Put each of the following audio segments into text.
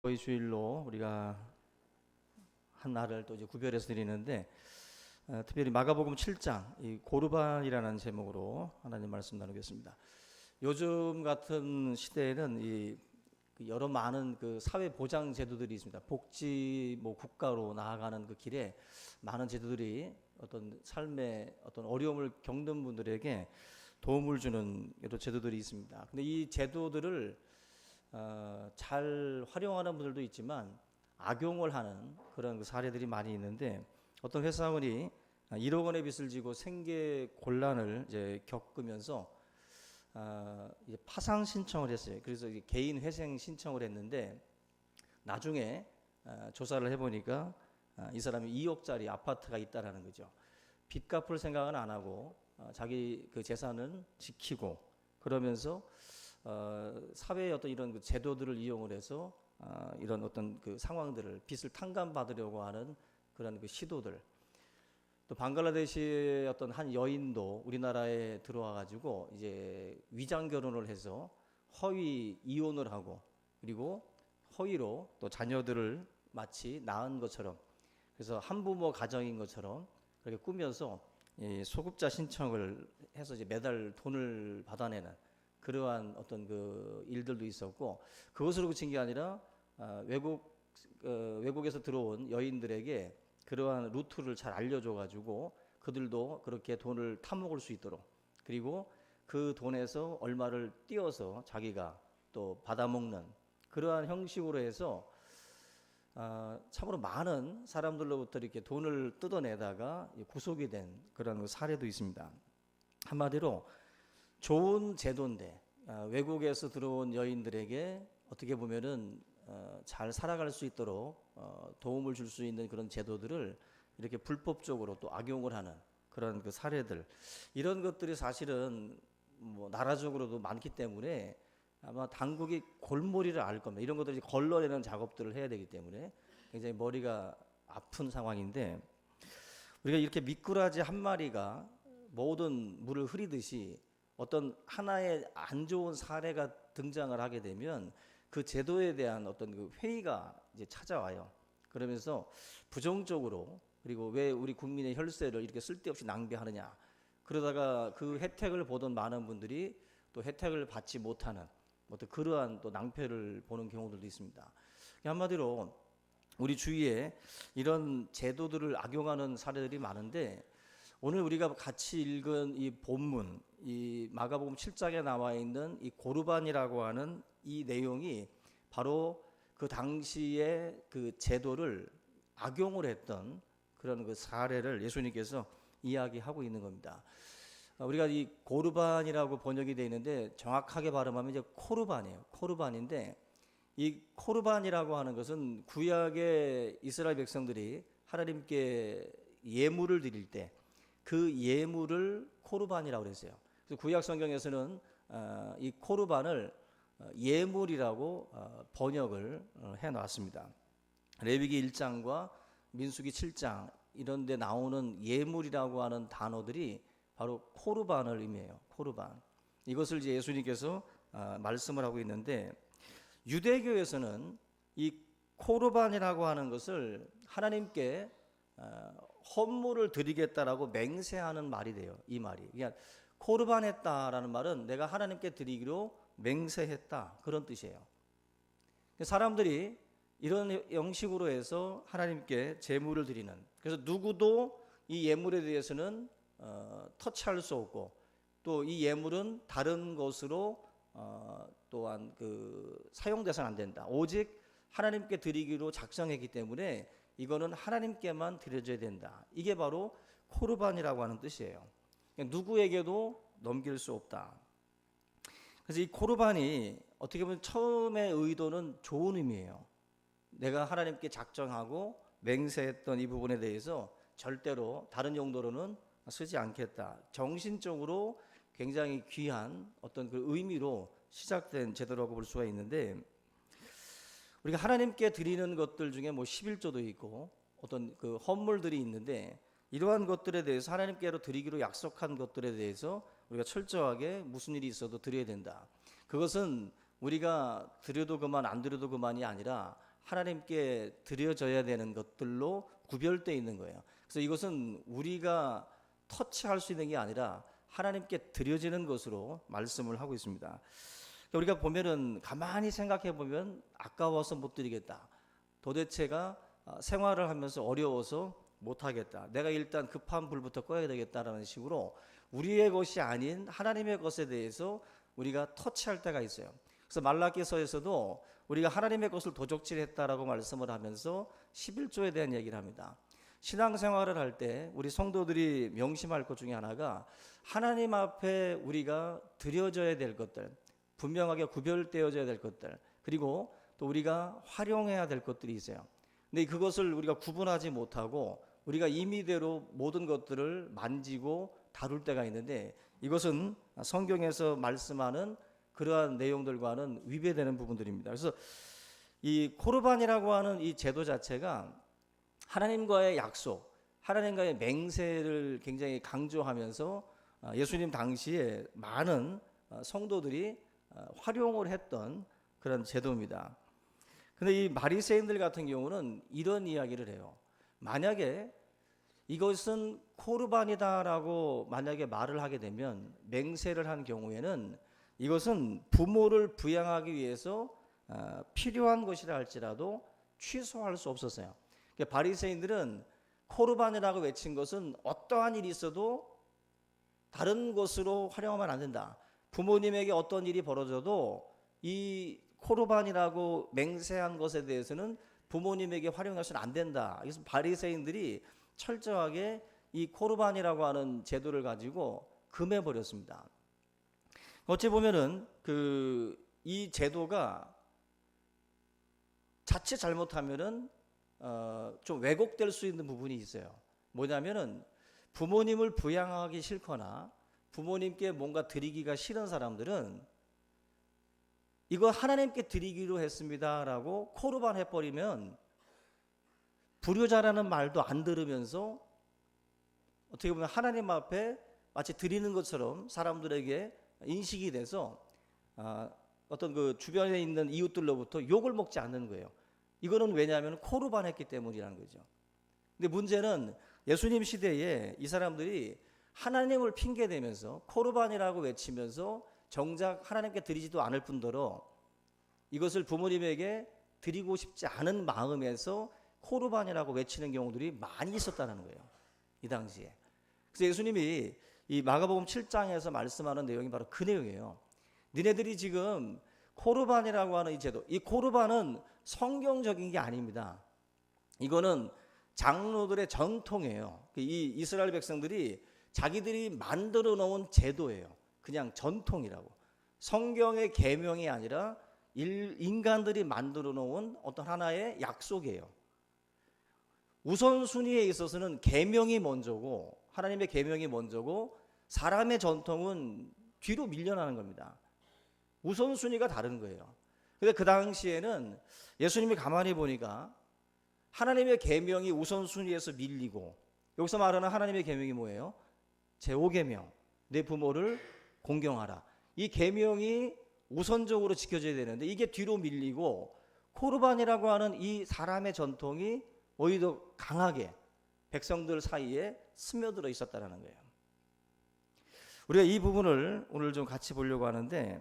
거의 주일로 우리가 한 날을 또 이제 구별해서 드리는데 특별히 마가복음 7장 이 고르반이라는 제목으로 하나님 말씀 나누겠습니다. 요즘 같은 시대에는 그 여러 많은 그 사회 보장 제도들이 있습니다. 복지 국가로 나아가는 그 길에 많은 제도들이 어떤 삶의 어떤 어려움을 겪는 분들에게 도움을 주는 여러 제도들이 있습니다. 근데 이 제도들을 잘 활용하는 분들도 있지만 악용을 하는 그런 그 사례들이 많이 있는데, 어떤 회사원이 1억 원의 빚을 지고 생계 곤란을 이제 겪으면서 이제 파상 신청을 했어요. 그래서 개인 회생 신청을 했는데 나중에 조사를 해보니까 이 사람이 2억짜리 아파트가 있다라는 거죠. 빚 갚을 생각은 안 하고 자기 그 재산은 지키고, 그러면서 사회의 어떤 이런 그 제도들을 이용을 해서 이런 어떤 그 상황들을 빚을 탕감받으려고 하는 그런 그 시도들. 또 방글라데시의 어떤 한 여인도 우리나라에 들어와 가지고 이제 위장 결혼을 해서 허위 이혼을 하고, 그리고 허위로 또 자녀들을 마치 낳은 것처럼, 그래서 한부모 가정인 것처럼 그렇게 꾸며서 소급자 신청을 해서 이제 매달 돈을 받아내는 그러한 어떤 그 일들도 있었고, 그것으로 그친 게 아니라 외국에서 들어온 여인들에게 그러한 루트를 잘 알려줘가지고 그들도 그렇게 돈을 타먹을 수 있도록, 그리고 그 돈에서 얼마를 띄어서 자기가 또 받아먹는 그러한 형식으로 해서 참으로 많은 사람들로부터 이렇게 돈을 뜯어내다가 구속이 된 그런 사례도 있습니다. 한마디로 좋은 제도인데 외국에서 들어온 여인들에게 어떻게 보면은 잘 살아갈 수 있도록 도움을 줄 수 있는 그런 제도들을 이렇게 불법적으로 또 악용을 하는 그런 그 사례들, 이런 것들이 사실은 나라적으로도 많기 때문에 아마 당국이 골머리를 앓을 겁니다. 이런 것들을 걸러내는 작업들을 해야 되기 때문에 굉장히 머리가 아픈 상황인데, 우리가 이렇게 미꾸라지 한 마리가 모든 물을 흐리듯이 어떤 하나의 안 좋은 사례가 등장을 하게 되면 그 제도에 대한 어떤 그 회의가 이제 찾아와요. 그러면서 부정적으로, 그리고 왜 우리 국민의 혈세를 이렇게 쓸데없이 낭비하느냐, 그러다가 그 혜택을 보던 많은 분들이 또 혜택을 받지 못하는 어떤 그러한 또 낭패를 보는 경우들도 있습니다. 한마디로 우리 주위에 이런 제도들을 악용하는 사례들이 많은데, 오늘 우리가 같이 읽은 이 본문, 이 마가복음 7장에 나와 있는 이 고르반이라고 하는 이 내용이 바로 그 당시에 그 제도를 악용을 했던 그런 그 사례를 예수님께서 이야기하고 있는 겁니다. 우리가 이 고르반이라고 번역이 되어 있는데 정확하게 발음하면 이제 코르반이에요. 코르반인데, 이 코르반이라고 하는 것은 구약의 이스라엘 백성들이 하나님께 예물을 드릴 때 그 예물을 코르반이라고 그랬어요. 그래서 구약 성경에서는 이 코르반을 예물이라고 번역을 해놨습니다. 레위기 1장과 민수기 7장 이런 데 나오는 예물이라고 하는 단어들이 바로 코르반을 의미해요. 코르반. 이것을 이제 예수님께서 말씀을 하고 있는데, 유대교에서는 이 코르반이라고 하는 것을 하나님께 헌물을 드리겠다라고 맹세하는 말이 돼요. 이 말이. 그러니까 코르반했다라는 말은 내가 하나님께 드리기로 맹세했다, 그런 뜻이에요. 사람들이 이런 형식으로 해서 하나님께 제물을 드리는, 그래서 누구도 이 예물에 대해서는 터치할 수 없고, 또 이 예물은 다른 것으로 또한 그 사용돼서는 안 된다. 오직 하나님께 드리기로 작정했기 때문에 이거는 하나님께만 드려져야 된다. 이게 바로 코르반이라고 하는 뜻이에요. 누구에게도 넘길 수 없다. 그래서 이 코르반이 어떻게 보면 처음의 의도는 좋은 의미예요. 내가 하나님께 작정하고 맹세했던 이 부분에 대해서 절대로 다른 용도로는 쓰지 않겠다. 정신적으로 굉장히 귀한 어떤 그 의미로 시작된 제도라고 볼 수가 있는데, 우리가 하나님께 드리는 것들 중에 11조도 있고 어떤 그 헌물들이 있는데, 이러한 것들에 대해서 하나님께로 드리기로 약속한 것들에 대해서 우리가 철저하게 무슨 일이 있어도 드려야 된다. 그것은 우리가 드려도 그만 안 드려도 그만이 아니라 하나님께 드려져야 되는 것들로 구별되어 있는 거예요. 그래서 이것은 우리가 터치할 수 있는 게 아니라 하나님께 드려지는 것으로 말씀을 하고 있습니다. 우리가 보면은 가만히 생각해 보면 아까워서 못 드리겠다. 도대체가 생활을 하면서 어려워서 못 하겠다. 내가 일단 급한 불부터 꺼야 되겠다라는 식으로 우리의 것이 아닌 하나님의 것에 대해서 우리가 터치할 때가 있어요. 그래서 말라기서에서도 우리가 하나님의 것을 도적질했다라고 말씀을 하면서 11조에 대한 얘기를 합니다. 신앙생활을 할 때 우리 성도들이 명심할 것 중에 하나가 하나님 앞에 우리가 드려져야 될 것들, 분명하게 구별되어져야 될 것들, 그리고 또 우리가 활용해야 될 것들이 있어요. 근데 그것을 우리가 구분하지 못하고 우리가 임의대로 모든 것들을 만지고 다룰 때가 있는데, 이것은 성경에서 말씀하는 그러한 내용들과는 위배되는 부분들입니다. 그래서 이 코르반이라고 하는 이 제도 자체가 하나님과의 약속, 하나님과의 맹세를 굉장히 강조하면서 예수님 당시에 많은 성도들이 활용을 했던 그런 제도입니다. 근데 이 바리새인들 같은 경우는 이런 이야기를 해요. 만약에 이것은 코르반이다라고 만약에 말을 하게 되면, 맹세를 한 경우에는 이것은 부모를 부양하기 위해서 필요한 것이라 할지라도 취소할 수 없었어요. 그러니까 바리새인들은 코르반이라고 외친 것은 어떠한 일이 있어도 다른 것으로 활용하면 안 된다. 부모님에게 어떤 일이 벌어져도 이 코르반이라고 맹세한 것에 대해서는 부모님에게 활용해서는 안 된다. 그래서 바리새인들이 철저하게 이 코르반이라고 하는 제도를 가지고 금해 버렸습니다. 어찌 보면은 이 제도가 자칫 잘못하면은 좀 왜곡될 수 있는 부분이 있어요. 뭐냐면은 부모님을 부양하기 싫거나 부모님께 뭔가 드리기가 싫은 사람들은 이거 하나님께 드리기로 했습니다라고 코르반 해버리면 불효자라는 말도 안 들으면서 어떻게 보면 하나님 앞에 마치 드리는 것처럼 사람들에게 인식이 돼서 어떤 그 주변에 있는 이웃들로부터 욕을 먹지 않는 거예요. 이거는 왜냐하면 코르반 했기 때문이라는 거죠. 근데 문제는 예수님 시대에 이 사람들이 하나님을 핑계대면서 코르반이라고 외치면서 정작 하나님께 드리지도 않을 뿐더러 이것을 부모님에게 드리고 싶지 않은 마음에서 코르반이라고 외치는 경우들이 많이 있었다는 거예요, 이 당시에. 그래서 예수님이 이 마가복음 7장에서 말씀하는 내용이 바로 그 내용이에요. 니네들이 지금 코르반이라고 하는 이 제도, 이 코르반은 성경적인 게 아닙니다. 이거는 장로들의 전통이에요. 이 이스라엘 백성들이 자기들이 만들어 놓은 제도예요. 그냥 전통이라고. 성경의 계명이 아니라 인간들이 만들어 놓은 어떤 하나의 약속이에요. 우선순위에 있어서는 계명이 먼저고, 하나님의 계명이 먼저고, 사람의 전통은 뒤로 밀려나는 겁니다. 우선순위가 다른 거예요. 근데 그 당시에는 예수님이 가만히 보니까 하나님의 계명이 우선순위에서 밀리고, 여기서 말하는 하나님의 계명이 뭐예요? 제5계명, 내 부모를 공경하라. 이 계명이 우선적으로 지켜져야 되는데 이게 뒤로 밀리고 코르반이라고 하는 이 사람의 전통이 오히려 강하게 백성들 사이에 스며들어 있었다는 거예요. 우리가 이 부분을 오늘 좀 같이 보려고 하는데,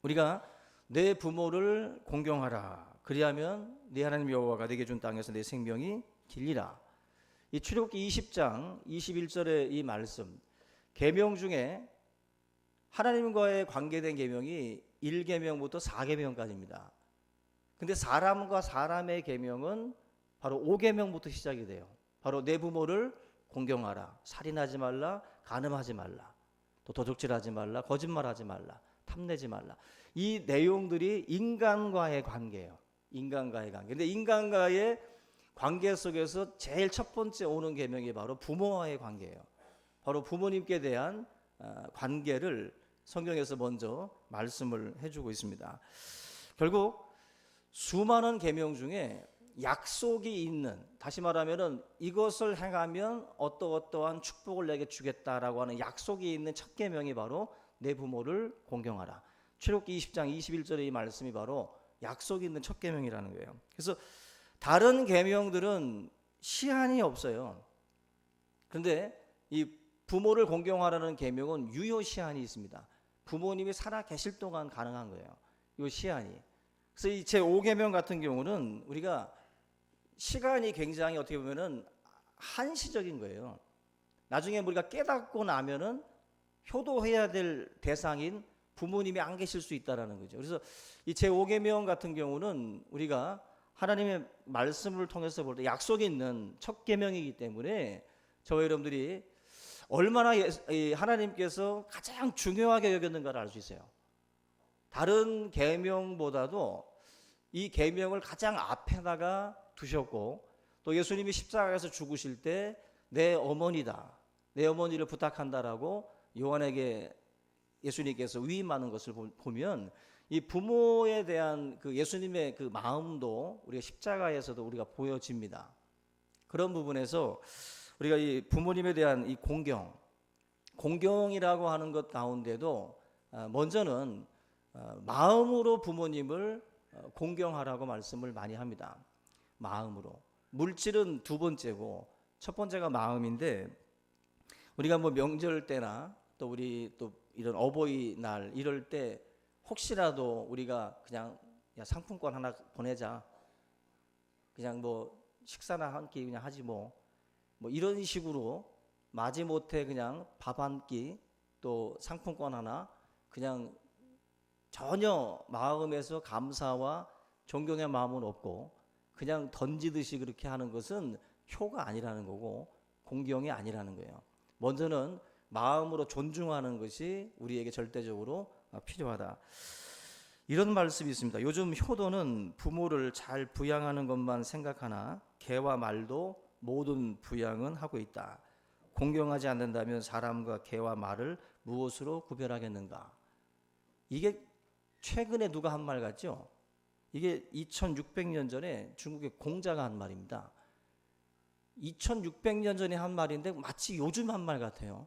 우리가 내 부모를 공경하라. 그리하면 네 하나님 여호와가 내게 준 땅에서 내 생명이 길리라. 이 출애굽기 20장 21절의 이 말씀, 계명 중에 하나님과의 관계된 계명이 1계명부터 4계명까지입니다. 근데 사람과 사람의 계명은 바로 5계명부터 시작이 돼요. 바로 내 부모를 공경하라, 살인하지 말라, 간음하지 말라, 또 도둑질하지 말라, 거짓말하지 말라, 탐내지 말라. 이 내용들이 인간과의 관계예요. 인간과의 관계. 근데 인간과의 관계 속에서 제일 첫 번째 오는 계명이 바로 부모와의 관계예요. 바로 부모님께 대한 관계를 성경에서 먼저 말씀을 해주고 있습니다. 결국 수많은 계명 중에 약속이 있는, 다시 말하면은 이것을 행하면 어떠한 축복을 내게 주겠다라고 하는 약속이 있는 첫 계명이 바로 내 부모를 공경하라. 출애굽기 20장 21절의 이 말씀이 바로 약속이 있는 첫 계명이라는 거예요. 그래서 다른 계명들은 시한이 없어요. 그런데 이 부모를 공경하라는 계명은 유효 시한이 있습니다. 부모님이 살아 계실 동안 가능한 거예요. 이 시한이. 그래서 이 제5계명 같은 경우는 우리가 시간이 굉장히 어떻게 보면은 한시적인 거예요. 나중에 우리가 깨닫고 나면은 효도해야 될 대상인 부모님이 안 계실 수 있다라는 거죠. 그래서 이 제5계명 같은 경우는 우리가 하나님의 말씀을 통해서 볼 때 약속이 있는 첫 계명이기 때문에 저와 여러분들이 얼마나 하나님께서 가장 중요하게 여겼는가를 알 수 있어요. 다른 계명보다도 이 계명을 가장 앞에다가 두셨고, 또 예수님이 십자가에서 죽으실 때 내 어머니다, 내 어머니를 부탁한다라고 요한에게 예수님께서 위임하는 것을 보면 이 부모에 대한 그 예수님의 그 마음도 우리가 십자가에서도 우리가 보여집니다. 그런 부분에서 우리가 이 부모님에 대한 이 공경이라고 하는 것 가운데도 먼저는 마음으로 부모님을 공경하라고 말씀을 많이 합니다. 마음으로. 물질은 두 번째고 첫 번째가 마음인데, 우리가 뭐 명절 때나 또 우리 또 이런 어버이날 이럴 때 혹시라도 우리가 그냥 야, 상품권 하나 보내자, 그냥 뭐 식사나 한 끼 그냥 하지 뭐 이런 식으로 마지못해 그냥 밥 한 끼 또 상품권 하나 그냥 전혀 마음에서 감사와 존경의 마음은 없고 그냥 던지듯이 그렇게 하는 것은 효가 아니라는 거고 공경이 아니라는 거예요. 먼저는 마음으로 존중하는 것이 우리에게 절대적으로 필요하다. 이런 말씀이 있습니다. 요즘 효도는 부모를 잘 부양하는 것만 생각하나 개와 말도 모든 부양은 하고 있다. 공경하지 않는다면 사람과 개와 말을 무엇으로 구별하겠는가? 이게 최근에 누가 한 말 같죠? 이게 2600년 전에 중국의 공자가 한 말입니다. 2600년 전에 한 말인데 마치 요즘 한 말 같아요.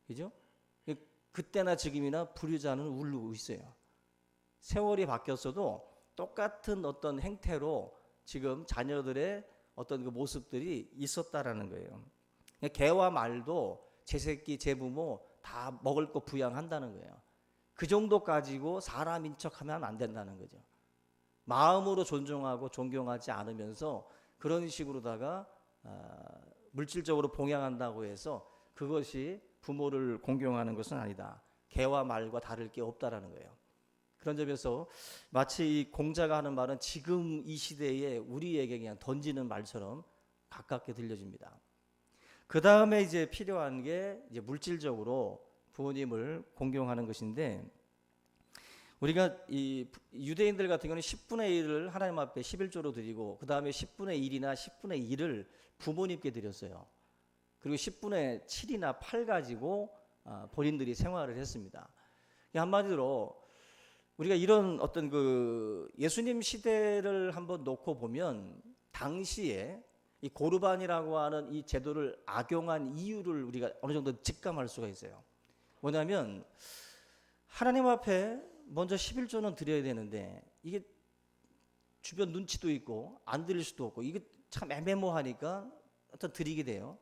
그죠? 그때나 지금이나 불효자는 울고 있어요. 세월이 바뀌었어도 똑같은 어떤 행태로 지금 자녀들의 어떤 그 모습들이 있었다라는 거예요. 개와 말도 제 새끼, 제 부모 다 먹을 거 부양한다는 거예요. 그 정도 가지고 사람인 척하면 안 된다는 거죠. 마음으로 존중하고 존경하지 않으면서 그런 식으로다가 물질적으로 봉양한다고 해서 그것이 부모를 공경하는 것은 아니다. 개와 말과 다를 게 없다라는 거예요. 그런 점에서 마치 이 공자가 하는 말은 지금 이 시대에 우리에게 그냥 던지는 말처럼 가깝게 들려집니다. 그 다음에 이제 필요한 게 이제 물질적으로 부모님을 공경하는 것인데, 우리가 이 유대인들 같은 경우는 10분의 1을 하나님 앞에 11조로 드리고 그 다음에 10분의 1이나 10분의 2를 부모님께 드렸어요. 그리고 10분의 7이나 8 가지고 본인들이 생활을 했습니다. 한마디로 우리가 이런 어떤 그 예수님 시대를 한번 놓고 보면 당시에 이 고르반이라고 하는 이 제도를 악용한 이유를 우리가 어느 정도 직감할 수가 있어요. 뭐냐면 하나님 앞에 먼저 11조는 드려야 되는데 이게 주변 눈치도 있고 안 드릴 수도 없고 이게 참 애매모하니까 어떤 드리게 돼요.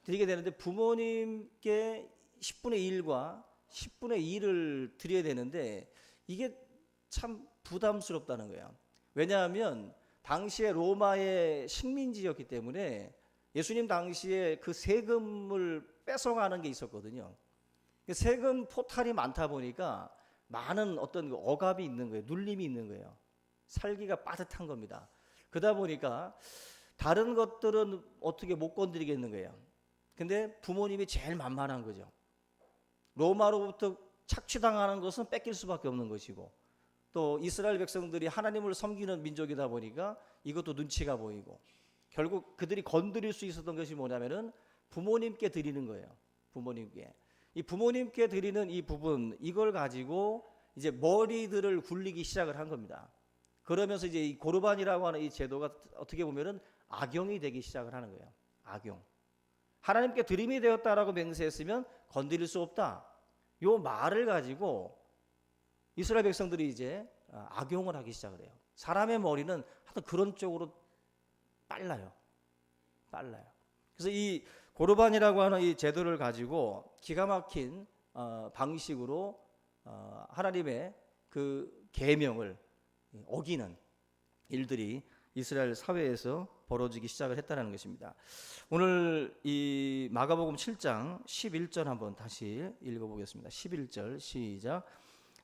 드리게 되는데 부모님께 10분의 1과 10분의 2를 드려야 되는데 이게 참 부담스럽다는 거예요. 왜냐하면 당시에 로마의 식민지였기 때문에 예수님 당시에 그 세금을 뺏어가는 게 있었거든요. 세금 포탈이 많다 보니까 많은 어떤 억압이 있는 거예요. 눌림이 있는 거예요. 살기가 빠듯한 겁니다. 그러다 보니까 다른 것들은 어떻게 못 건드리겠는 거예요. 근데 부모님이 제일 만만한 거죠. 로마로부터 착취당하는 것은 뺏길 수밖에 없는 것이고 또 이스라엘 백성들이 하나님을 섬기는 민족이다 보니까 이것도 눈치가 보이고 결국 그들이 건드릴 수 있었던 것이 뭐냐면은 부모님께 드리는 거예요. 부모님께. 이 부모님께 드리는 이 부분, 이걸 가지고 이제 머리들을 굴리기 시작을 한 겁니다. 그러면서 이제 이 고르반이라고 하는 이 제도가 어떻게 보면은 악용이 되기 시작을 하는 거예요. 악용. 하나님께 드림이 되었다라고 맹세했으면 건드릴 수 없다. 요 말을 가지고 이스라엘 백성들이 이제 악용을 하기 시작을 해요. 사람의 머리는 하여튼 그런 쪽으로 빨라요. 그래서 이 고르반이라고 하는 이 제도를 가지고 기가 막힌 방식으로 하나님의 그 계명을 어기는 일들이 이스라엘 사회에서 벌어지기 시작을 했다는 것입니다. 오늘 이 마가복음 7장 11절 한번 다시 읽어보겠습니다. 11절 시작.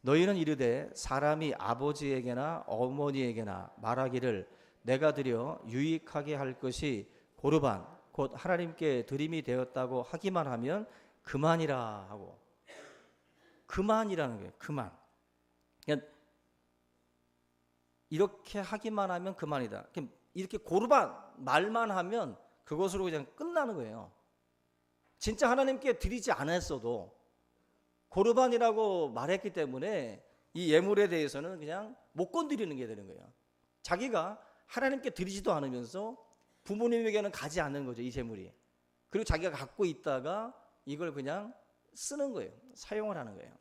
너희는 이르되 사람이 아버지에게나 어머니에게나 말하기를 내가 드려 유익하게 할 것이 고르반 곧 하나님께 드림이 되었다고 하기만 하면 그만이라 하고, 그만이라는 거예요. 그만. 그러니까 이렇게 하기만 하면 그만이다. 이렇게 고르반 말만 하면 그것으로 그냥 끝나는 거예요. 진짜 하나님께 드리지 않았어도 고르반이라고 말했기 때문에 이 예물에 대해서는 그냥 못 건드리는 게 되는 거예요. 자기가 하나님께 드리지도 않으면서 부모님에게는 가지 않는 거죠, 이 재물이. 그리고 자기가 갖고 있다가 이걸 그냥 쓰는 거예요. 사용을 하는 거예요.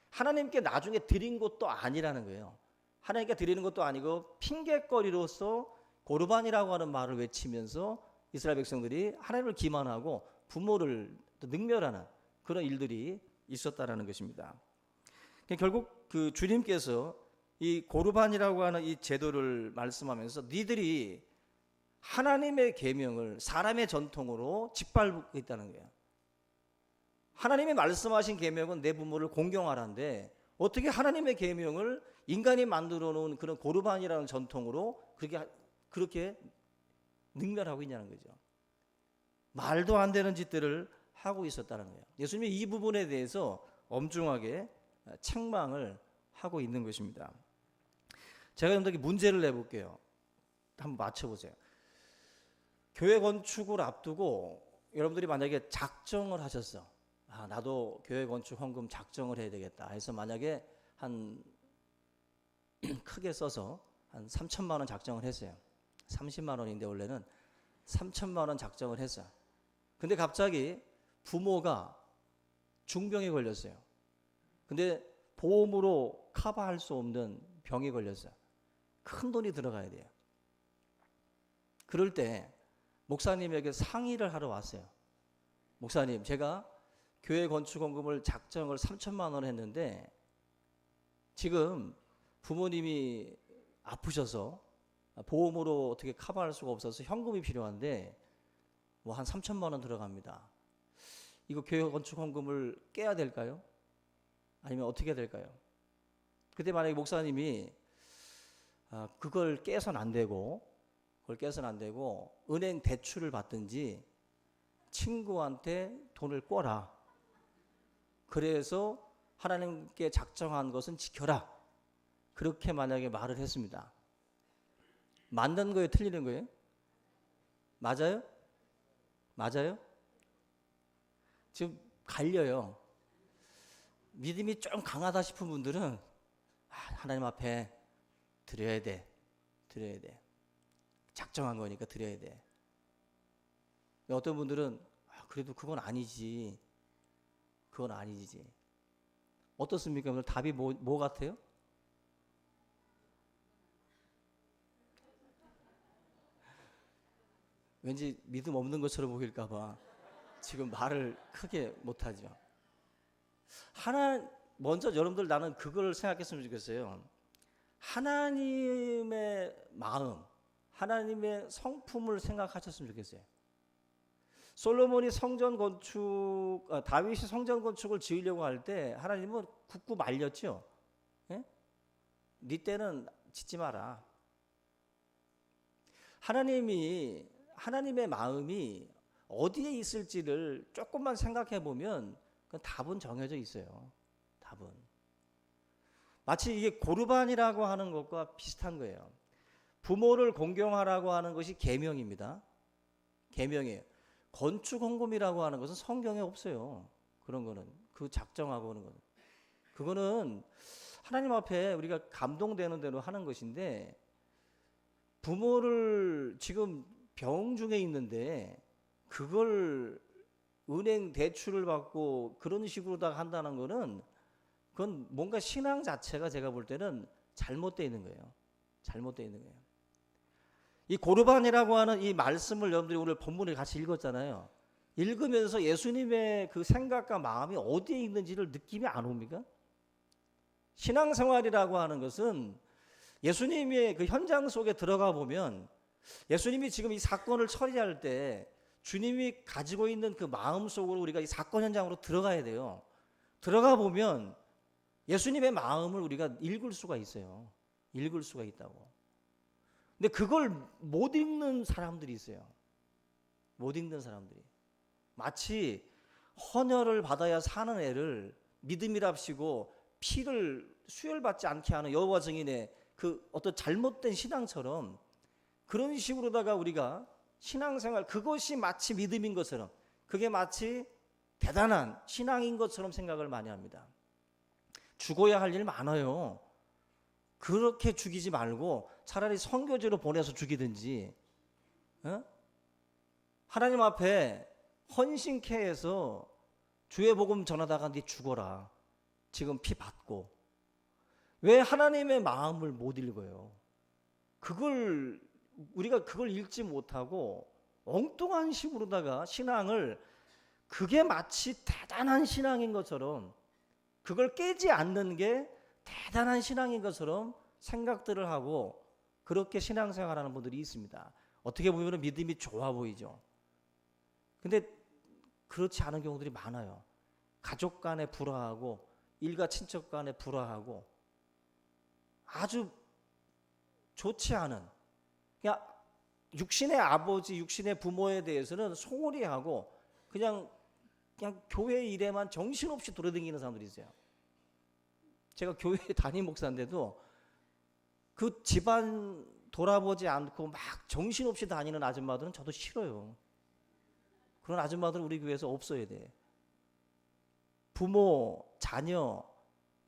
하나님께 나중에 드린 것도 아니라는 거예요. 하나님께 드리는 것도 아니고 핑계거리로서 고르반이라고 하는 말을 외치면서 이스라엘 백성들이 하나님을 기만하고 부모를 능멸하는 그런 일들이 있었다라는 것입니다. 결국 그 주님께서 이 고르반이라고 하는 이 제도를 말씀하면서 니들이 하나님의 계명을 사람의 전통으로 짓밟고 있다는 거예요. 하나님이 말씀하신 계명은 내 부모를 공경하라는데 어떻게 하나님의 계명을 인간이 만들어 놓은 그런 고르반이라는 전통으로 그렇게 능멸하고 있냐는 거죠. 말도 안 되는 짓들을 하고 있었다는 거예요. 예수님이 이 부분에 대해서 엄중하게 책망을 하고 있는 것입니다. 제가 여러분들에게 문제를 내볼게요. 한번 맞춰보세요. 교회 건축을 앞두고 여러분들이 만약에 작정을 하셨어. 나도 교회 건축 헌금 작정을 해야 되겠다 해서 만약에 한 크게 써서 한 3천만 원 작정을 했어요. 30만 원인데 원래는 3천만 원 작정을 했어요. 근데 갑자기 부모가 중병에 걸렸어요. 근데 보험으로 커버할 수 없는 병이 걸렸어요. 큰 돈이 들어가야 돼요. 그럴 때 목사님에게 상의를 하러 왔어요. 목사님, 제가 교회 건축헌금을 작정을 3천만 원 했는데 지금 부모님이 아프셔서 보험으로 어떻게 커버할 수가 없어서 현금이 필요한데 뭐 한 3천만 원 들어갑니다. 이거 교회 건축헌금을 깨야 될까요? 아니면 어떻게 될까요? 그때 만약에 목사님이 그걸 깨서는 안 되고 은행 대출을 받든지 친구한테 돈을 꿔라. 그래서 하나님께 작정한 것은 지켜라. 그렇게 만약에 말을 했습니다. 맞는 거예요? 틀리는 거예요? 맞아요? 맞아요? 지금 갈려요. 믿음이 좀 강하다 싶은 분들은 하나님 앞에 드려야 돼. 작정한 거니까 드려야 돼. 어떤 분들은 그래도 그건 아니지. 어떻습니까? 오늘 답이 뭐 같아요? 왠지 믿음 없는 것처럼 보일까 봐 지금 말을 크게 못하죠. 먼저 여러분들 나는 그걸 생각했으면 좋겠어요. 하나님의 마음, 하나님의 성품을 생각하셨으면 좋겠어요. 솔로몬이 다윗이 성전 건축을 지으려고 할 때 하나님은 굳고 말렸죠. 예? 네 때는 짓지 마라. 하나님의 마음이 어디에 있을지를 조금만 생각해 보면 그 답은 정해져 있어요. 답은. 마치 이게 고르반이라고 하는 것과 비슷한 거예요. 부모를 공경하라고 하는 것이 계명입니다. 계명이에요. 건축 헌금이라고 하는 것은 성경에 없어요. 그런 거는 그 작정하고 하는 거는 그거는 하나님 앞에 우리가 감동되는 대로 하는 것인데 부모를 지금 병 중에 있는데 그걸 은행 대출을 받고 그런 식으로 다 한다는 거는 그건 뭔가 신앙 자체가 제가 볼 때는 잘못되어 있는 거예요. 잘못되어 있는 거예요. 이 고르반이라고 하는 이 말씀을 여러분들이 오늘 본문을 같이 읽었잖아요. 읽으면서 예수님의 그 생각과 마음이 어디에 있는지를 느낌이 안 옵니까? 신앙생활이라고 하는 것은 예수님의 그 현장 속에 들어가 보면 예수님이 지금 이 사건을 처리할 때 주님이 가지고 있는 그 마음 속으로 우리가 이 사건 현장으로 들어가야 돼요. 들어가 보면 예수님의 마음을 우리가 읽을 수가 있어요. 읽을 수가 있다고. 근데 그걸 못 읽는 사람들이 있어요. 못 읽는 사람들이. 마치 헌혈을 받아야 사는 애를 믿음이랍시고 피를 수혈받지 않게 하는 여호와 증인의 그 어떤 잘못된 신앙처럼 그런 식으로다가 우리가 신앙생활 그것이 마치 믿음인 것처럼 그게 마치 대단한 신앙인 것처럼 생각을 많이 합니다. 죽어야 할 일 많아요. 그렇게 죽이지 말고 차라리 선교지로 보내서 죽이든지 하나님 앞에 헌신케 해서 주의 복음 전하다가 네 죽어라. 지금 피 받고. 왜 하나님의 마음을 못 읽어요? 우리가 그걸 읽지 못하고 엉뚱한 식으로다가 신앙을 그게 마치 대단한 신앙인 것처럼 그걸 깨지 않는 게 대단한 신앙인 것처럼 생각들을 하고 그렇게 신앙생활하는 분들이 있습니다. 어떻게 보면 믿음이 좋아 보이죠. 근데 그렇지 않은 경우들이 많아요. 가족 간에 불화하고 일가 친척 간에 불화하고 아주 좋지 않은 그냥 육신의 아버지, 육신의 부모에 대해서는 소홀히 하고 그냥 교회 일에만 정신없이 돌아다니는 사람들이 있어요. 제가 교회 담임 목사인데도 그 집안 돌아보지 않고 막 정신없이 다니는 아줌마들은 저도 싫어요. 그런 아줌마들은 우리 교회에서 없어야 돼. 부모, 자녀,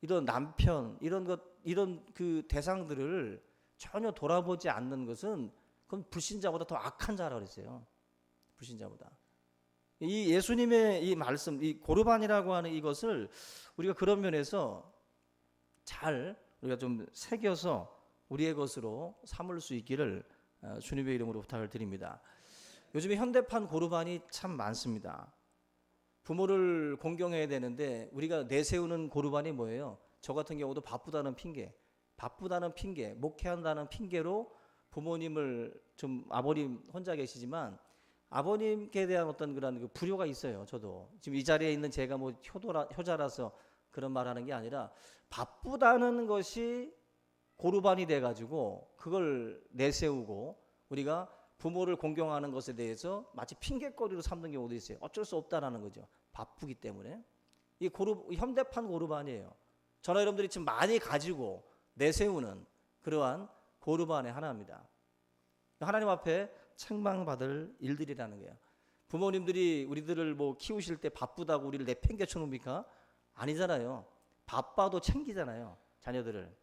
이런 남편, 이런 그 대상들을 전혀 돌아보지 않는 것은 그건 불신자보다 더 악한 자라고 그랬어요. 불신자보다. 이 예수님의 이 말씀, 이 고르반이라고 하는 이것을 우리가 그런 면에서 잘 우리가 좀 새겨서 우리의 것으로 삼을 수 있기를 주님의 이름으로 부탁을 드립니다. 요즘에 현대판 고르반이 참 많습니다. 부모를 공경해야 되는데 우리가 내세우는 고르반이 뭐예요? 저 같은 경우도 바쁘다는 핑계, 목회한다는 핑계로 부모님을 좀 아버님 혼자 계시지만 아버님께 대한 어떤 그런 그 불효가 있어요. 저도 지금 이 자리에 있는 제가 뭐 효자라서 그런 말하는 게 아니라 바쁘다는 것이 고르반이 돼가지고 그걸 내세우고 우리가 부모를 공경하는 것에 대해서 마치 핑계거리로 삼는 경우도 있어요. 어쩔 수 없다라는 거죠. 바쁘기 때문에. 이 현대판 고르반이에요. 저나 여러분들이 지금 많이 가지고 내세우는 그러한 고르반의 하나입니다. 하나님 앞에 책망받을 일들이라는 거예요. 부모님들이 우리들을 뭐 키우실 때 바쁘다고 우리를 내팽개쳐 놓습니까? 아니잖아요. 바빠도 챙기잖아요. 자녀들을.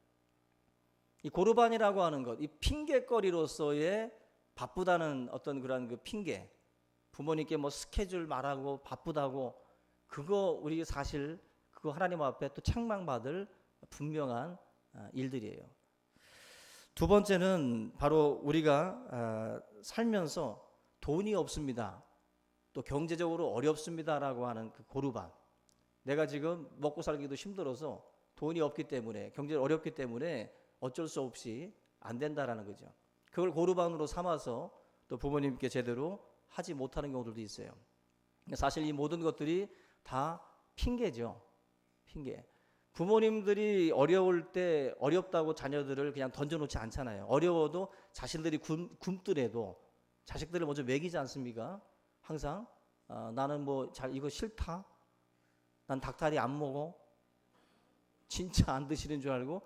이 고르반이라고 하는 것, 이 핑계거리로서의 바쁘다는 어떤 그런 그 핑계, 부모님께 뭐 스케줄 말하고 바쁘다고 그거 우리 사실 그거 하나님 앞에 또 책망받을 분명한 일들이에요. 두 번째는 바로 우리가 살면서 돈이 없습니다. 또 경제적으로 어렵습니다라고 하는 그 고르반. 내가 지금 먹고 살기도 힘들어서 돈이 없기 때문에 경제가 어렵기 때문에 어쩔 수 없이 안 된다라는 거죠. 그걸 고르반으로 삼아서 또 부모님께 제대로 하지 못하는 경우들도 있어요. 사실 이 모든 것들이 다 핑계죠. 핑계. 부모님들이 어려울 때 어렵다고 자녀들을 그냥 던져놓지 않잖아요. 어려워도 자신들이 굶더라도 자식들을 먼저 먹이지 않습니까? 항상 나는 뭐 이거 싫다. 난 닭다리 안 먹어. 진짜 안 드시는 줄 알고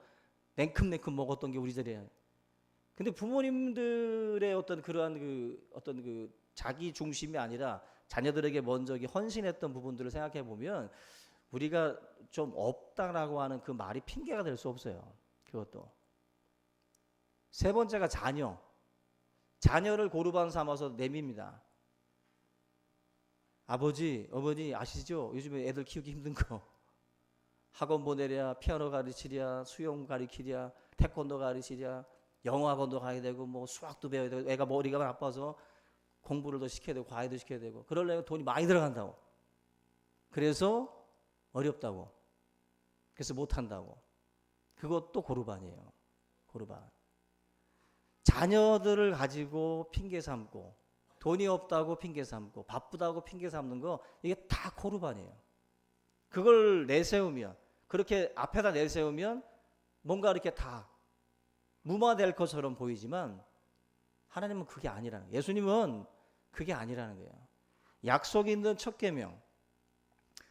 냉큼냉큼 먹었던 게 우리들이에요. 근데 부모님들의 어떤 그러한 어떤 자기 중심이 아니라 자녀들에게 먼저 헌신했던 부분들을 생각해 보면 우리가 좀 없다라고 하는 그 말이 핑계가 될 수 없어요. 그것도. 세 번째가 자녀. 자녀를 고르반 삼아서 내밉니다. 아버지, 어머니 아시죠? 요즘에 애들 키우기 힘든 거. 학원 보내랴, 피아노 가르치랴, 수영 가르치랴, 태권도 가르치자, 영어학원도 가야 되고 뭐 수학도 배워야 되고 애가 머리가 나빠서 공부를 더 시켜야 되고 과외도 시켜야 되고 그러려면 돈이 많이 들어간다고. 그래서 어렵다고. 그래서 못한다고. 그것도 고르반이에요. 고르반. 자녀들을 가지고 핑계 삼고 돈이 없다고 핑계 삼고 바쁘다고 핑계 삼는 거 이게 다 고르반이에요. 그걸 내세우면 그렇게 앞에다 내세우면 뭔가 이렇게 다 무마될 것처럼 보이지만 하나님은 그게 아니라는 거예요. 예수님은 그게 아니라는 거예요. 약속이 있는 첫 계명,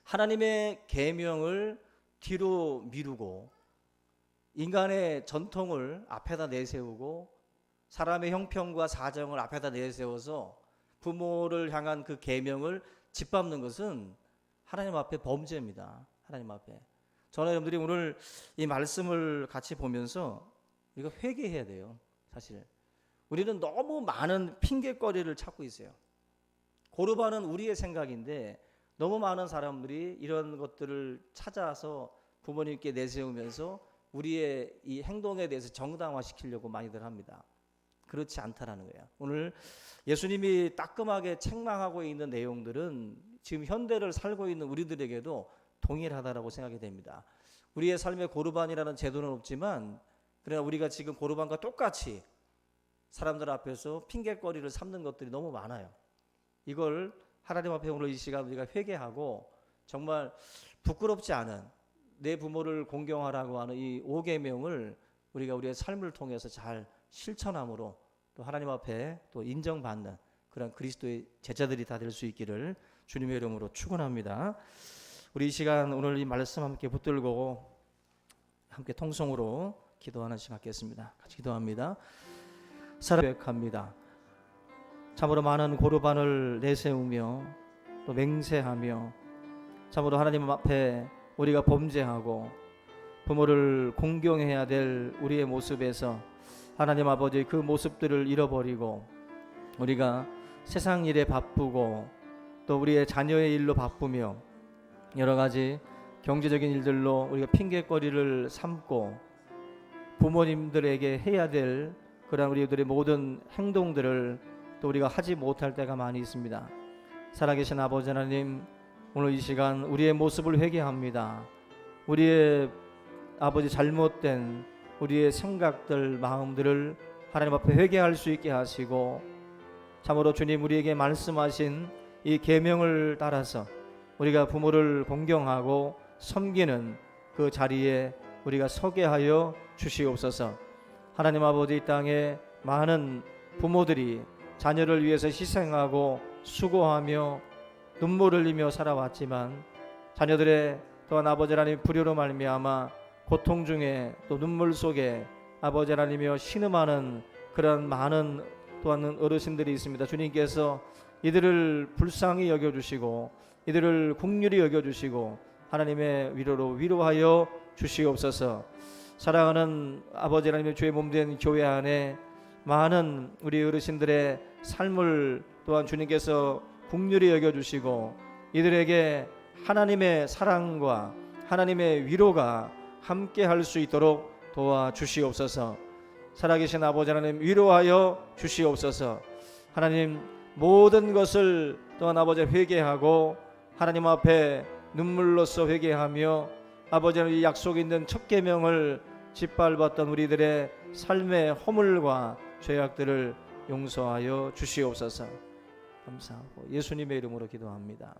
하나님의 계명을 뒤로 미루고 인간의 전통을 앞에다 내세우고 사람의 형편과 사정을 앞에다 내세워서 부모를 향한 그 계명을 짓밟는 것은 하나님 앞에 범죄입니다. 하나님 앞에. 저는 여러분들이 오늘 이 말씀을 같이 보면서 우리가 회개해야 돼요. 사실 우리는 너무 많은 핑계거리를 찾고 있어요. 고르반은 우리의 생각인데 너무 많은 사람들이 이런 것들을 찾아서 부모님께 내세우면서 우리의 이 행동에 대해서 정당화시키려고 많이들 합니다. 그렇지 않다라는 거예요. 오늘 예수님이 따끔하게 책망하고 있는 내용들은 지금 현대를 살고 있는 우리들에게도 동일하다라고 생각이 됩니다. 우리의 삶에 고르반이라는 제도는 없지만 그러나 우리가 지금 고르반과 똑같이 사람들 앞에서 핑계거리를 삼는 것들이 너무 많아요. 이걸 하나님 앞에 오늘 이 시간 우리가 회개하고 정말 부끄럽지 않은 내 부모를 공경하라고 하는 이 5계명을 우리가 우리의 삶을 통해서 잘 실천함으로 또 하나님 앞에 또 인정받는 그런 그리스도의 제자들이 다 될 수 있기를 주님의 이름으로 축원합니다. 우리 이 시간 오늘 이 말씀 함께 붙들고 함께 통성으로 기도하는 시간 갖겠습니다. 같이 기도합니다. 사랑합니다. 참으로 많은 고르반을 내세우며 또 맹세하며 참으로 하나님 앞에 우리가 범죄하고 부모를 공경해야 될 우리의 모습에서 하나님 아버지 그 모습들을 잃어버리고 우리가 세상 일에 바쁘고 또 우리의 자녀의 일로 바쁘며 여러 가지 경제적인 일들로 우리가 핑계거리를 삼고 부모님들에게 해야 될 그런 우리들의 모든 행동들을 또 우리가 하지 못할 때가 많이 있습니다. 살아계신 아버지 하나님, 오늘 이 시간 우리의 모습을 회개합니다. 우리의 아버지 잘못된 우리의 생각들, 마음들을 하나님 앞에 회개할 수 있게 하시고 참으로 주님 우리에게 말씀하신 이 계명을 따라서 우리가 부모를 공경하고 섬기는 그 자리에 우리가 서게 하여 주시옵소서. 하나님 아버지, 이 땅에 많은 부모들이 자녀를 위해서 희생하고 수고하며 눈물을 흘리며 살아왔지만 자녀들의 또한 아버지 하나님 불효로 말미암아 고통 중에 또 눈물 속에 아버지 하나님이여 신음하는 그런 많은 또한 어르신들이 있습니다. 주님께서 이들을 불쌍히 여겨주시고 이들을 긍휼히 여겨주시고 하나님의 위로로 위로하여 주시옵소서. 사랑하는 아버지 하나님의 주의 몸된 교회 안에 많은 우리 어르신들의 삶을 또한 주님께서 긍휼히 여겨주시고 이들에게 하나님의 사랑과 하나님의 위로가 함께 할 수 있도록 도와주시옵소서. 살아계신 아버지 하나님 위로하여 주시옵소서. 하나님 모든 것을 또한 아버지 회개하고 하나님 앞에 눈물로써 회개하며 아버지 하나님 약속 있는 첫 계명을 짓밟았던 우리들의 삶의 허물과 죄악들을 용서하여 주시옵소서. 감사하고 예수님의 이름으로 기도합니다.